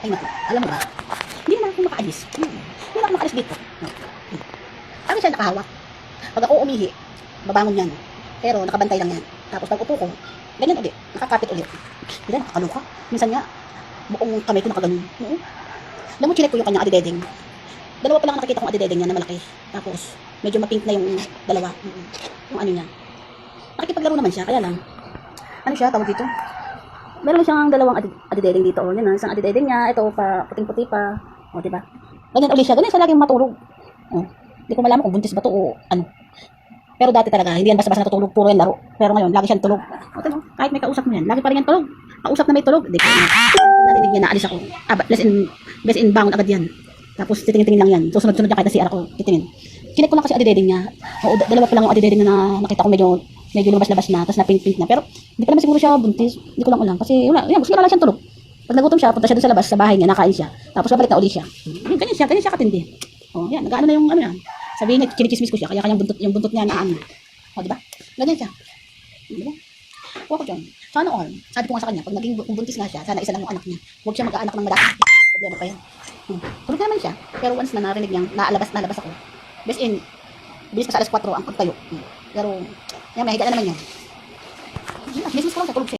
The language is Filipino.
Ay naku, alam mo ba? Hindi naman ako makaalis. Hindi na ako makaalis dito. Kami siya nakahawak. Pag ako umihi, babangon yan. Pero nakabantay lang yan. Tapos pag upo ko, ganyan ulit. Nakakapit ulit. Hindi na, nakakaloka. Minsan nga, buong kamay ko nakaganon. Alam mo, chinek ko yung kanyang adideding. Dalawa pa lang nakikita kong adideding niya na malaki. Tapos, medyo mapink na yung dalawa. Yung ano niya. Nakikipaglaro naman siya, kaya lang. Ano siya, tawag dito? Meron siyang dalawang adideding dito. O, yan na, isang adideding niya. Ito pa, puting-puti pa. O, diba? Ganyan ulit siya. Ganyan siya laging matulog. O, hindi ko malaman kung buntis ba to o ano. Pero dati talaga, hindi yan basta-basta natutulog, puro yan laro. Pero ngayon, lagi siyang tulog. O, diba? Kahit may kausap mo yan, lagi pa rin yan tulog. Kausap na may tulog. Hindi ko narinig niya na alis ako. Best in bangon agad yan. Tapos titingin-tingin lang yan. Susunod-sunod niya kahit na CR ako titingin. Kinek ko lang kasi adideding niya. O, dalawa pa lang yung adideding na nakita ko medyo lumabas-labas na, tapos na-pink na. Pero hindi pa naman siguro siya buntis. Hindi ko lang ulam. Kasi wala, yan, gusto niya lang siyang tulog. Pag nagutom siya, punta siya doon sa labas, sa bahay niya, nakain siya. Tapos babalik na uli siya. Ganyan siya katindi. O, yan, nag-ano na yung ano yan. Sabihin niya, kinichismis ko siya, kaya kanyang buntot niya na ano. O, diba? Ganyan siya. Diba? Huwag ko dyan. Sana all. Sabi ko nga sa kanya, pag naging buntis nga siya, sana isa lang yung anak niya. Huwag siya mag-aanak ng madami. Problema pa yan. Tulog naman siya. Pero once na narinig niyang nalabas ako. Best in, bilis ka sa alas 4 ang pagtayo. Pero, yan, may higa na naman yan. Business ko lang sa tulog siya.